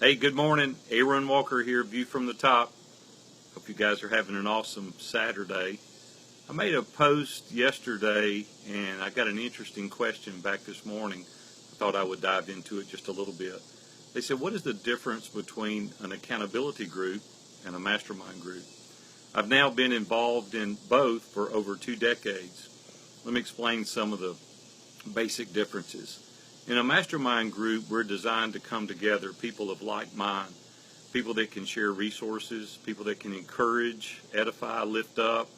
Hey, good morning. Aaron Walker here, View from the Top. Hope you guys are having an awesome Saturday. I made a post yesterday and I got an interesting question back this morning. I thought I would dive into it just a little bit. They said, what is the difference between an accountability group and a mastermind group? I've now been involved in both for over 2 decades. Let me explain some of the basic differences. In a mastermind group, we're designed to come together, people of like mind, people that can share resources, people that can encourage, edify, lift up,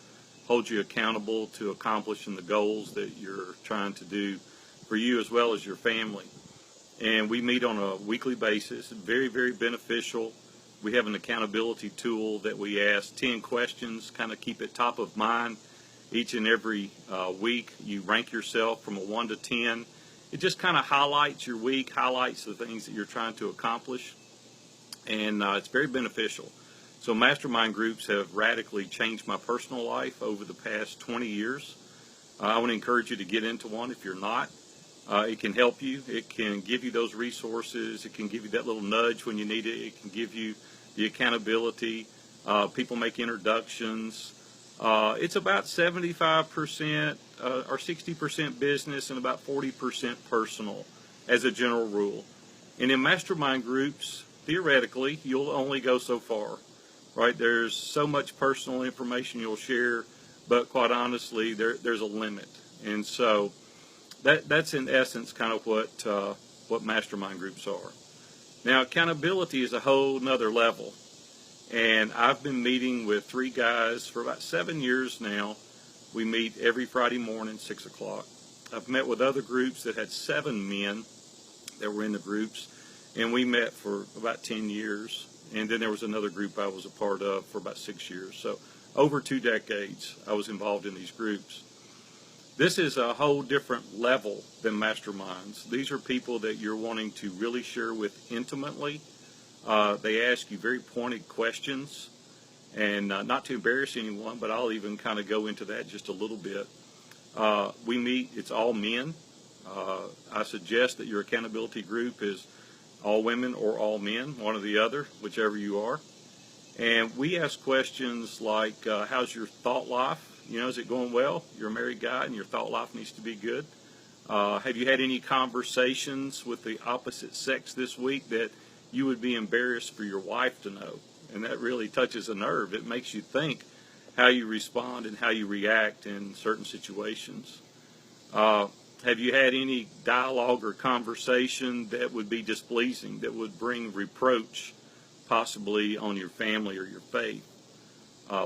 hold you accountable to accomplishing the goals that you're trying to do for you as well as your family. And we meet on a weekly basis, very, very beneficial. We have an accountability tool that we ask 10 questions, kind of keep it top of mind each and every week. You rank yourself from a 1 to 10. It just kind of highlights your week, highlights the things that you're trying to accomplish, and it's very beneficial. So mastermind groups have radically changed my personal life over the past 20 years. I want to encourage you to get into one if you're not. It can help you. It can give you those resources. It can give you that little nudge when you need it. It can give you the accountability. People make introductions. It's about 75% or 60% business and about 40% personal as a general rule. And in mastermind groups, theoretically, you'll only go so far, right? There's so much personal information you'll share, but quite honestly, there's a limit. And so that's in essence kind of what mastermind groups are. Now, accountability is a whole nother level. And I've been meeting with 3 guys for about 7 years now. We meet every Friday morning, 6 o'clock. I've met with other groups that had 7 men that were in the groups, and we met for about 10 years. And then there was another group I was a part of for about 6 years. So over 2 decades, I was involved in these groups. This is a whole different level than masterminds. These are people that you're wanting to really share with intimately. They ask you very pointed questions, and not to embarrass anyone, but I'll even kind of go into that just a little bit. We meet, it's all men. I suggest that your accountability group is all women or all men, one or the other, whichever you are. And we ask questions like, how's your thought life? Is it going well? You're a married guy and your thought life needs to be good. Have you had any conversations with the opposite sex this week that you would be embarrassed for your wife to know? And that really touches a nerve. It makes you think how you respond and how you react in certain situations. Have you had any dialogue or conversation that would be displeasing, that would bring reproach possibly on your family or your faith?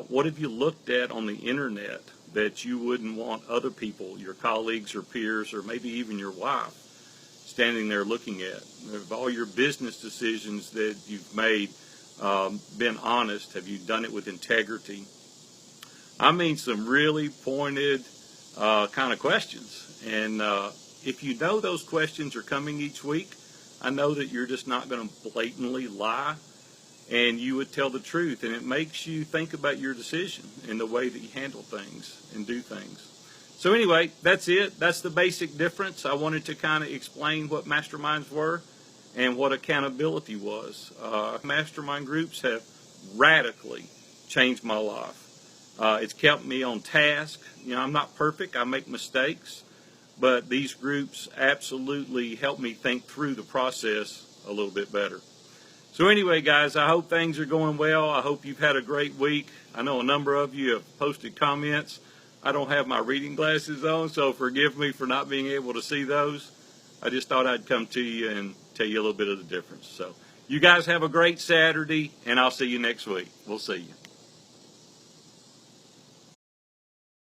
What have you looked at on the internet that you wouldn't want other people, your colleagues or peers, or maybe even your wife, standing there looking at? Have all your business decisions that you've made been honest? Have you done it with integrity? I mean, some really pointed kind of questions. And if you know those questions are coming each week, I know that you're just not going to blatantly lie, and you would tell the truth. And it makes you think about your decision and the way that you handle things and do things. So anyway, that's it. That's the basic difference. I wanted to kind of explain what masterminds were and what accountability was. Mastermind groups have radically changed my life. It's kept me on task. I'm not perfect. I make mistakes. But these groups absolutely help me think through the process a little bit better. So anyway, guys, I hope things are going well. I hope you've had a great week. I know a number of you have posted comments. I don't have my reading glasses on, so forgive me for not being able to see those. I just thought I'd come to you and tell you a little bit of the difference. So you guys have a great Saturday, and I'll see you next week. We'll see you.